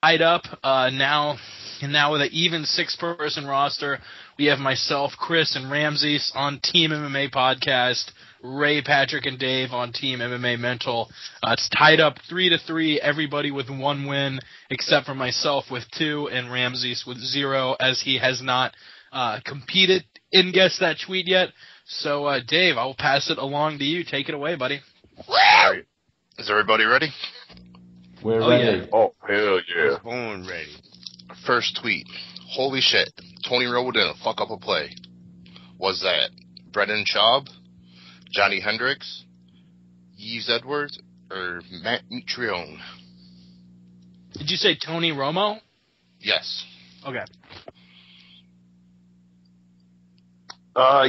tied up now with an even 6-person roster. We have myself, Chris, and Ramses on Team MMA Podcast. Ray, Patrick, and Dave on Team MMA Mental. It's tied up 3-3, everybody with 1 win, except for myself with 2 and Ramses with 0, as he has not competed in Guess That Tweet yet. So, Dave, I will pass it along to you. Take it away, buddy. All right. Is everybody ready? We're ready. Yeah. Oh, hell yeah. Born ready. First tweet. Holy shit. Tony Rowe didn't fuck up a play. Was that Brendan Schaub, Johnny Hendricks, Yves Edwards, or Matt Mitrione? Did you say Tony Romo? Yes. Okay.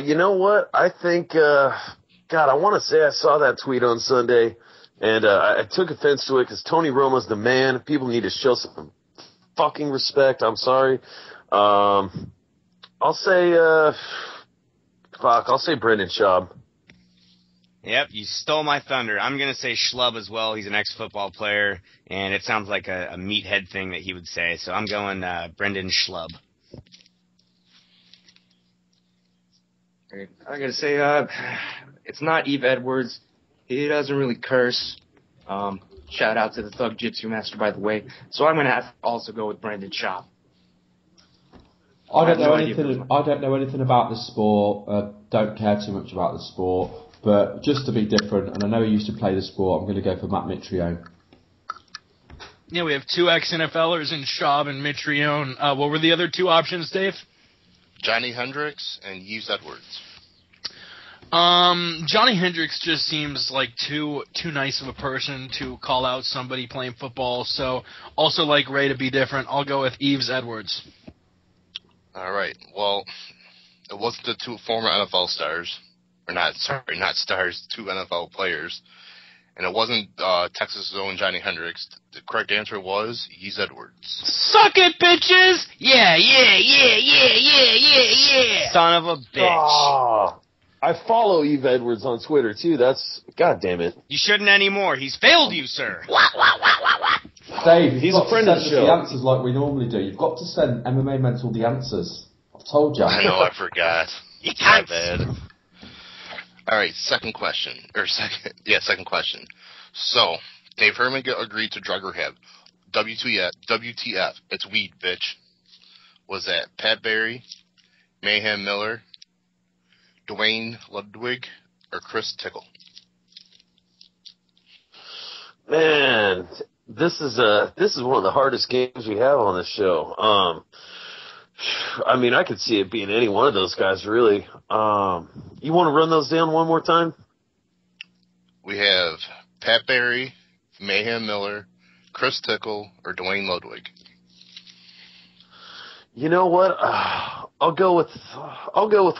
You know what? I think, God, I want to say I saw that tweet on Sunday, and I took offense to it because Tony Romo's the man. People need to show some fucking respect. I'm sorry. I'll say Brendan Schaub. Yep, you stole my thunder. I'm going to say Schlub as well. He's an ex-football player, and it sounds like a meathead thing that he would say. So I'm going Brendan Schlub. I got to say, it's not Yves Edwards. He doesn't really curse. Shout out to the Thug Jitsu Master, by the way. So I'm going to have to also go with Brendan Schaub. I don't know anything about the sport. Don't care too much about the sport. But just to be different, and I know he used to play the sport, I'm going to go for Matt Mitrione. Yeah, we have 2 ex-NFLers in Schaub and Mitrione. What were the other 2 options, Dave? Johnny Hendricks and Yves Edwards. Johnny Hendricks just seems like too nice of a person to call out somebody playing football. So, also like Ray to be different, I'll go with Yves Edwards. All right. Well, it wasn't the 2 former NFL stars. Not stars, 2 NFL players. And it wasn't Texas' own Johnny Hendricks. The correct answer was Yves Edwards. Suck it, bitches! Yeah. Son of a bitch. Oh, I follow Yves Edwards on Twitter, too. God damn it. You shouldn't anymore. He's failed you, sir. Dave, he's a friend of the show. The answers like we normally do. You've got to send MMA Mental the answers. I've told you. I know, I forgot. You can't. My bad. All right, second question. Second question. So, Dave Herman agreed to drug rehab. WTF, it's weed, bitch. Was that Pat Barry, Mayhem Miller, Dwayne Ludwig, or Chris Tickle? Man, this is one of the hardest games we have on this show. I mean, I could see it being any one of those guys, really. You want to run those down one more time? We have Pat Barry, Mayhem Miller, Chris Tickle, or Dwayne Ludwig. You know what? I'll go with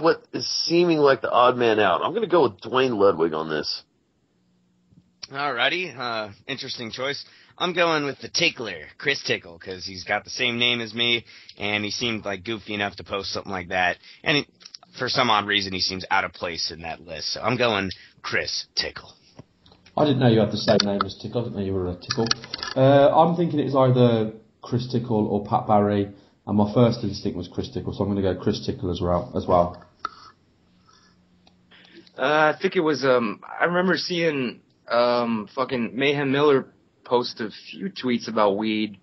what is seeming like the odd man out. I'm going to go with Dwayne Ludwig on this. Alrighty, interesting choice. I'm going with the Tickler, Chris Tickle, because he's got the same name as me, and he seemed like goofy enough to post something like that. And for some odd reason, he seems out of place in that list. So I'm going Chris Tickle. I didn't know you had the same name as Tickle. I didn't know you were a Tickle. I'm thinking it's either Chris Tickle or Pat Barry, and my first instinct was Chris Tickle, so I'm going to go Chris Tickle as well. I think it was, I remember seeing fucking Mayhem Miller post a few tweets about weed.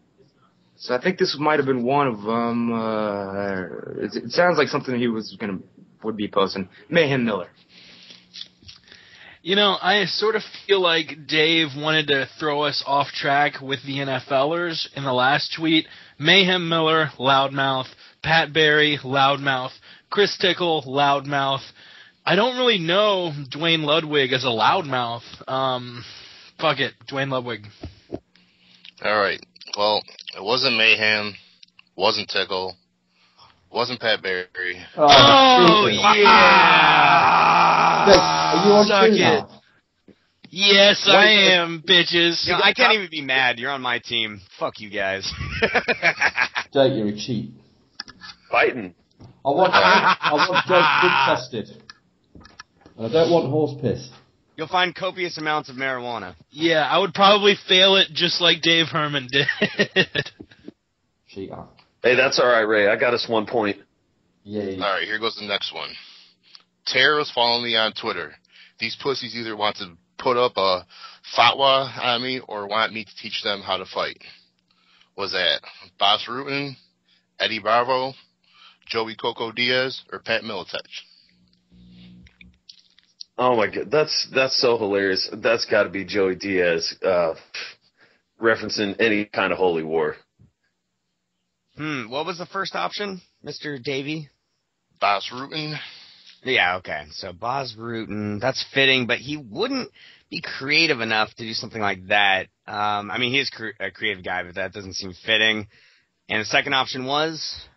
So I think this might have been one of them. It sounds like something he would be posting. Mayhem Miller. You know, I sort of feel like Dave wanted to throw us off track with the NFLers in the last tweet. Mayhem Miller, loudmouth. Pat Barry, loudmouth. Chris Tickle, loudmouth. I don't really know Dwayne Ludwig as a loudmouth. Fuck it, Dwayne Ludwig. All right. Well, it wasn't Mayhem, wasn't Tickle, wasn't Pat Barry. Oh yeah! Are you on Suck tune it. now? Yes, I am, bitches. You know, I can't even be mad. You're on my team. Fuck you guys. Jake, you're a cheat. Fighting. I want Jake good tested. And I don't want horse piss. You'll find copious amounts of marijuana. Yeah, I would probably fail it just like Dave Herman did. Cheater. Hey, that's all right, Ray. I got us 1 point. Yeah. All right, here goes the next one. Terrorists following me on Twitter. These pussies either want to put up a fatwa on me or want me to teach them how to fight. Was that Boss Rutan, Eddie Bravo, Joey Coco Diaz, or Pat Militech? Oh my God, that's so hilarious. That's got to be Joey Diaz, referencing any kind of holy war. What was the first option, Mr. Davey? Boss Rutan. Yeah, okay. So Boz Rutan, that's fitting, but he wouldn't be creative enough to do something like that. I mean, he is a creative guy, but that doesn't seem fitting. And the second option was?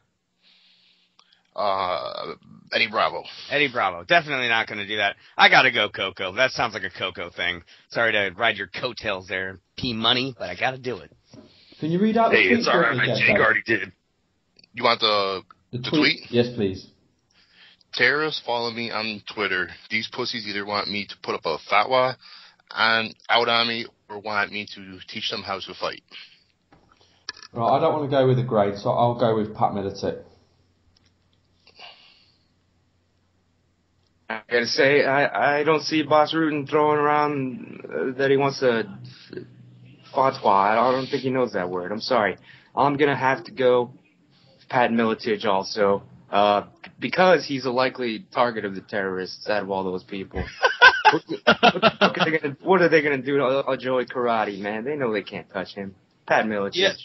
Eddie Bravo. Eddie Bravo. Definitely not going to do that. I got to go Coco. That sounds like a Coco thing. Sorry to ride your coattails there, P-Money, but I got to do it. Can you read out the tweet? Hey, it's all right, man. Jake already did. You want the tweet? Yes, please. Terrorists follow me on Twitter. These pussies either want me to put up a fatwa out on me or want me to teach them how to fight. Right, I don't want to go with a grade, so I'll go with Pat Militech. I gotta say, I don't see Boss Rutan throwing around that he wants to fatwa. I don't think he knows that word. I'm sorry. I'm gonna have to go Pat Militech also, because he's a likely target of the terrorists out of all those people. What are they gonna do to Joey Karate, man? They know they can't touch him. Pat Militech.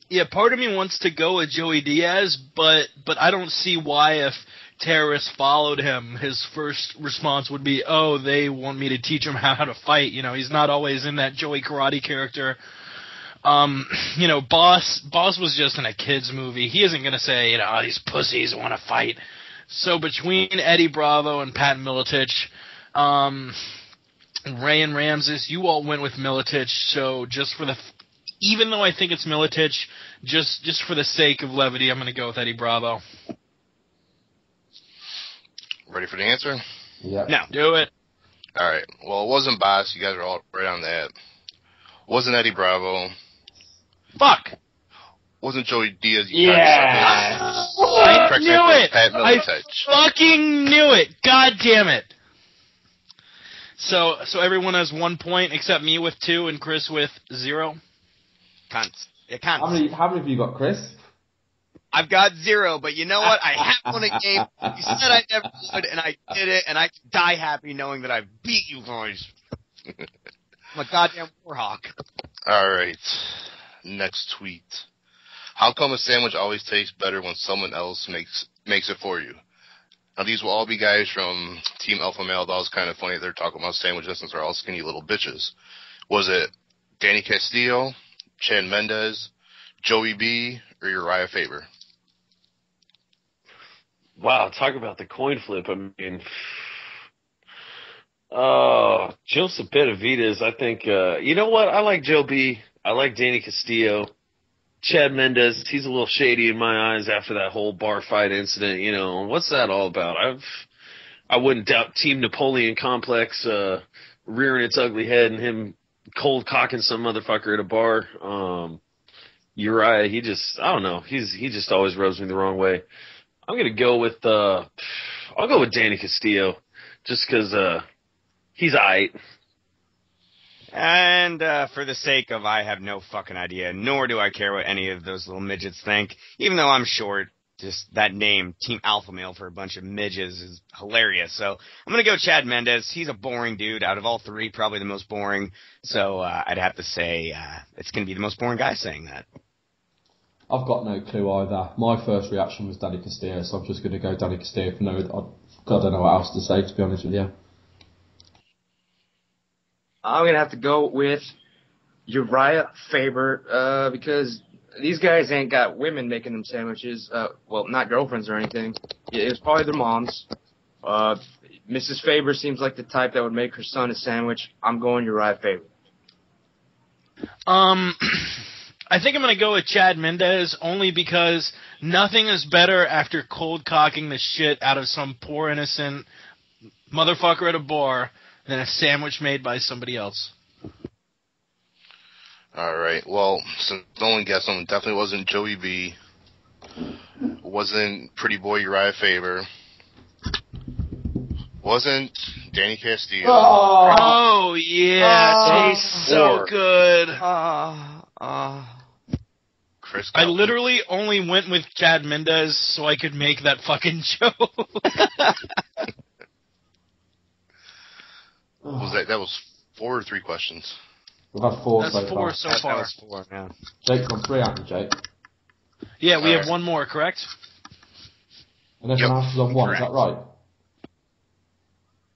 Yeah, part of me wants to go with Joey Diaz, but I don't see why if terrorists followed him, his first response would be, oh, they want me to teach him how to fight. You know, he's not always in that Joey Karate character. You know, Boss was just in a kid's movie. He isn't going to say, you know, oh, these pussies want to fight. So between Eddie Bravo and Pat Militech, Ray and Ramses, you all went with Militech, so just for even though I think it's Militech, just for the sake of levity, I'm going to go with Eddie Bravo. Ready for the answer? Yeah. No. Do it. All right. Well, it wasn't Boss. You guys are all right on that. Wasn't Eddie Bravo. Fuck. Wasn't Joey Diaz. Yeah. I knew it. Pat Militech. I fucking knew it. God damn it. So everyone has 1 point except me with 2 and Chris with 0. Cunts. Yeah, cunts. How many have you got, Chris? I've got 0, but you know what? I have won a game. You said I never would, and I did it, and I die happy knowing that I beat you guys. I'm a goddamn warhawk. All right. Next tweet. How come a sandwich always tastes better when someone else makes it for you? Now, these will all be guys from Team Alpha Male. That was kind of funny. They're talking about sandwiches since they're all skinny little bitches. Was it Danny Castillo, Chad Mendez, Joey B, or Uriah Faber? Wow, talk about the coin flip. I mean, Joseph Benavidez, I think, you know what? I like Joe B. I like Danny Castillo. Chad Mendez, he's a little shady in my eyes after that whole bar fight incident. You know, what's that all about? I wouldn't doubt Team Napoleon Complex rearing its ugly head and him cold cocking some motherfucker at a bar. Uriah, I don't know. He just always rubs me the wrong way. I'm gonna go with I'll go with Danny Castillo, just because he's aight. And for the sake of I have no fucking idea, nor do I care what any of those little midgets think, even though I'm short, just that name, Team Alpha Male for a bunch of midgets, is hilarious. So I'm going to go Chad Mendez. He's a boring dude. Out of all three, probably the most boring. So I'd have to say it's going to be the most boring guy saying that. I've got no clue either. My first reaction was Danny Castillo, so I'm just going to go Danny Castillo for no. I don't know what else to say, to be honest with you. I'm going to have to go with Uriah Faber, because these guys ain't got women making them sandwiches. Well, not girlfriends or anything. It was probably their moms. Mrs. Faber seems like the type that would make her son a sandwich. I'm going Uriah Faber. I think I'm going to go with Chad Mendez only because nothing is better after cold cocking the shit out of some poor innocent motherfucker at a bar than a sandwich made by somebody else. All right. Well, since no one guessed, someone definitely wasn't Joey B. Wasn't Pretty Boy Uriah Faber. Wasn't Danny Castillo. Oh yeah, tastes so Or- good. Chris I Kelly. literally only went with Chad Mendez so I could make that fucking joke. Was that was 4 or 3 questions? We've had 4 That's so 4 far. so That far. was 4, yeah. Jake's on 3, haven't you, Jake? Yeah, we have Alright. one more, correct? And everyone Yep. else is on 1, is that right?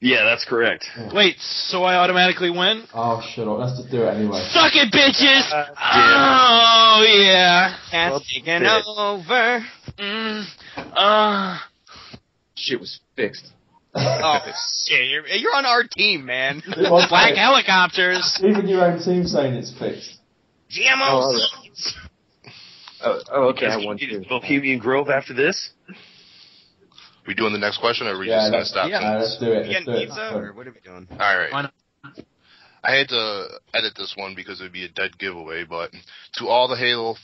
Yeah, that's correct. Wait, so I automatically win? Oh, shut up. Let's just do it anyway. Suck it, bitches! Yeah. Oh, yeah. Cat's taking shit. over. Shit was fixed. Oh, shit. You're on our team, man. It was Black fixed. helicopters. Even your own team saying it's fixed. GMO all right. seeds. Oh, okay, I won too. Bohemian Grove after this? We doing the next question, or are we Yeah, just gonna let's- stop? yeah. No, let's do it. You Let's getting do it. pizza, or what are we doing? All right. Why not? I had to edit this one because it would be a dead giveaway, but to all the Halo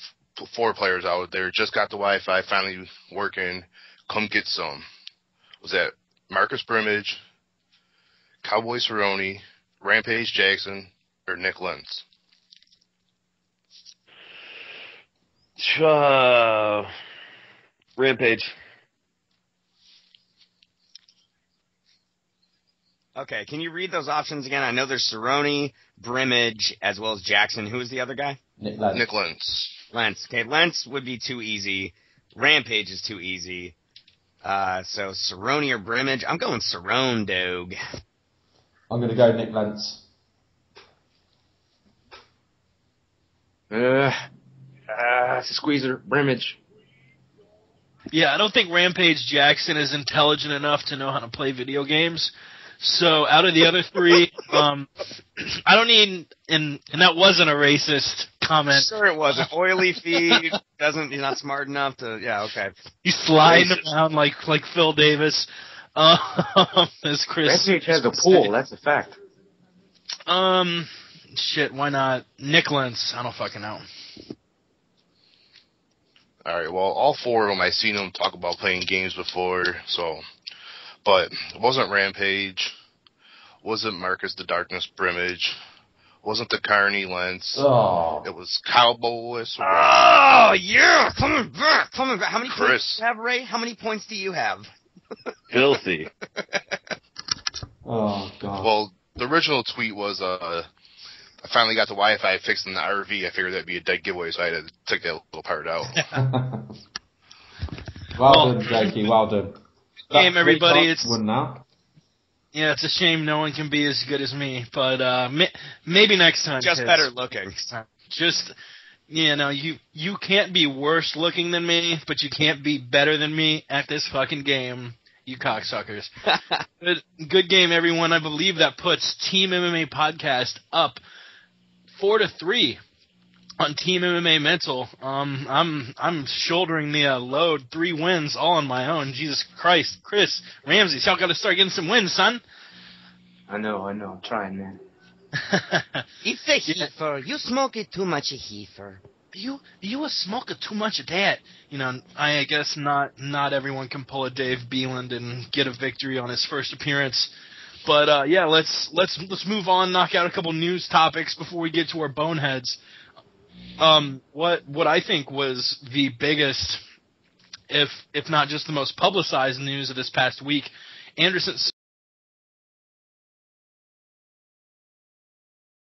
4 players out there, just got the Wi-Fi finally working. Come get some. Was that Marcus Brimage, Cowboy Cerrone, Rampage Jackson, or Nick Lentz? Rampage. Okay, can you read those options again? I know there's Cerrone, Brimage, as well as Jackson. Who was the other guy? Nick Lentz. Nick Lentz. Lentz. Okay, Lentz would be too easy. Rampage is too easy. So Cerrone or Brimage? I'm going Cerrone, dog. I'm going to go Nick Lentz. It's a squeezer. Brimage. Yeah, I don't think Rampage Jackson is intelligent enough to know how to play video games. So out of the other 3, I don't need, and that wasn't a racist comment. Sure it wasn't. Oily feet, he's not smart enough to, yeah, okay. He's sliding around like Phil Davis. As Chris. Rampage has a pool. That's a fact. Shit, why not? Nick Lentz. I don't fucking know. All right. Well, all 4 of them, I seen them talk about playing games before. So, but it wasn't Rampage. Wasn't Marcus the Darkness Brimage. Wasn't the Carney Lentz. Oh. It was Cowboy Cerrone. Oh, yeah! Coming back! How many Chris. points do you have, Ray? How many points do you have? Filthy. Oh, God. Well, the original tweet was, I finally got the Wi-Fi fixed in the RV. I figured that'd be a dead giveaway, so I had to take that little part out. Well done, Jakey. Well done. Game, That's everybody, 3 it's- won now. Yeah, it's a shame no one can be as good as me, but maybe next time. Just kids. better looking. Just, you can't be worse looking than me, but you can't be better than me at this fucking game, you cocksuckers. Good game, everyone. I believe that puts Team MMA Podcast up 4-3 on Team MMA Mental. I'm shouldering the load. 3 wins, all on my own. Jesus Christ, Chris, Ramsey, y'all got to start getting some wins, son. I know. I'm trying, man. It's a heifer. You smoke it too much, a heifer. You were smoking too much of that. I guess not everyone can pull a Dave Beeland and get a victory on his first appearance. But yeah, let's move on, knock out a couple news topics before we get to our boneheads. What I think was the biggest, if not just the most publicized news of this past week, Anderson